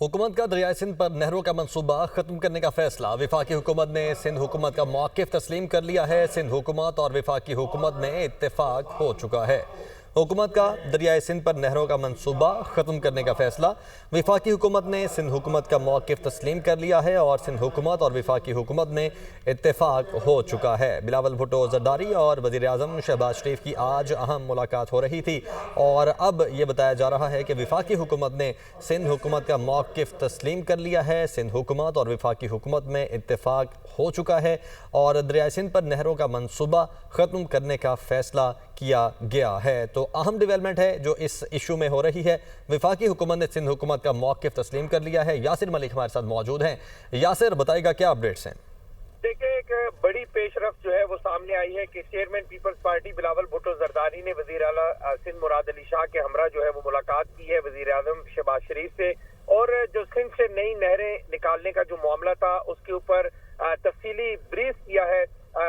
हुकूमत का दरियाई सिंध पर नहरों का मंसूबा खत्म करने का फैसला। वफाकी हुकूमत ने सिंध हुकूमत का मौक़िफ़ तस्लीम कर लिया है। सिंध हुकूमत और वफाकी हुकूमत में इत्तेफाक हो चुका है। हुकूमत का दरियाई सिंध पर नहरों का मंसूबा ख़त्म करने का फैसला। वफाकी हुकूमत ने सिंध हुकूमत का मौक़िफ़ तस्लीम कर लिया है और सिंध हुकूमत और वफाकी हुकूमत में इत्तेफाक हो चुका है। बिलावल भुट्टो ज़रदारी और वज़ीर-ए-आज़म शहबाज शरीफ की आज अहम मुलाकात हो रही थी और अब ये बताया जा रहा है कि वफाकी हुकूमत ने सिंध हुकूमत का मौक़िफ़ तस्लीम कर लिया है। सिंध हुकूमत और वफाकी हुकूमत में इत्तेफाक हो चुका है और दरियाई सिंध पर नहरों का मंसूबा ख़त्म करने का फैसला किया गया है। तो अहम डेवलपमेंट है जो इस इशू में हो रही है। वफाकी हुकूमत ने सिंध हुकूमत का मौक़िफ़ तस्लीम कर लिया है। यासिर मलिक हमारे साथ मौजूद हैं। यासिर, बताइएगा क्या अपडेट्स हैं? देखिए, एक बड़ी पेशरफ्त जो है वो सामने आई है कि chairman Peoples Party Bilawal Bhutto Zardari ने वजीर आला सिंध मुराद अली शाह के हमरा जो है वो मुलाकात की है वजीर आज़म शहबाज शरीफ से, और जो सिंध से नई नहरें निकालने का जो मामला था उसके ऊपर तफसीली ब्रीफ किया है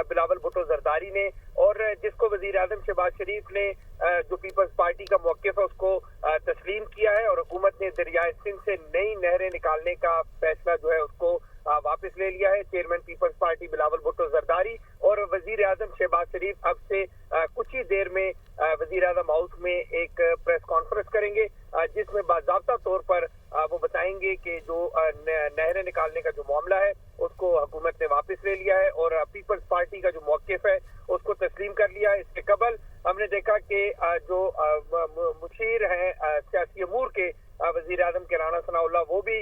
बिलावल भुट्टो जरदारी ने, और जिसको वजीर आज़म शहबाज शरीफ ने जो पीपल्स पार्टी का मौक़िफ़ है उसको तस्लीम किया है और हुकूमत ने दरियाए सिंध से नई नहरें निकालने का फैसला जो है उसको वापस ले लिया है। Chairman Peoples Party Bilawal Bhutto Zardari और वजीर आज़म शहबाज शरीफ अब से कुछ ही देर में वजीर आज़म हाउस में एक प्रेस कॉन्फ्रेंस करेंगे जिसमें बाज़ाब्ता तौर पर वो बताएंगे कि जो नहरें निकालने का जो मामला है उसको हुकूमत ने वापस ले लिया है और पीपल्स पार्टी का जो मौक़िफ़ है उसको तस्लीम कर लिया है। इसके कबल हमने देखा कि जो मुशीर हैं सियासी अमूर के वजीर आज़म के राना सनाउल्लाह वो भी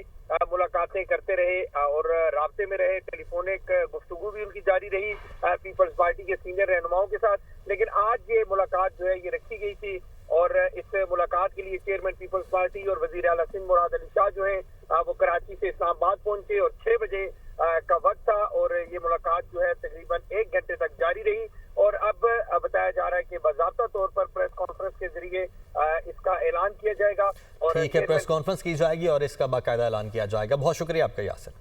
मुलाकातें करते रहे और राब्ते में रहे। टेलीफोनिक गुफ्तगू भी उनकी जारी रही पीपल्स पार्टी के सीनियर रहनुमाओं के साथ। लेकिन आज ये मुलाकात जो है ये रखी गई थी और इस मुलाकात के लिए चेयरमैन पीपल्स पार्टी और वजीर आला सिंध मुराद अली शाह जो है वो कराची से इस्लामाबाद पहुंचे और 6 बजे का वक्त था और ये मुलाकात जो है तकरीबन 1 घंटे तक जारी रही। और अब बताया जा रहा है कि बाज़ाब्ता तौर पर प्रेस कॉन्फ्रेंस के जरिए इसका ऐलान किया जाएगा और ठीक है, प्रेस कॉन्फ्रेंस की जाएगी और इसका बाकायदा ऐलान किया जाएगा। बहुत शुक्रिया आपका यासिर।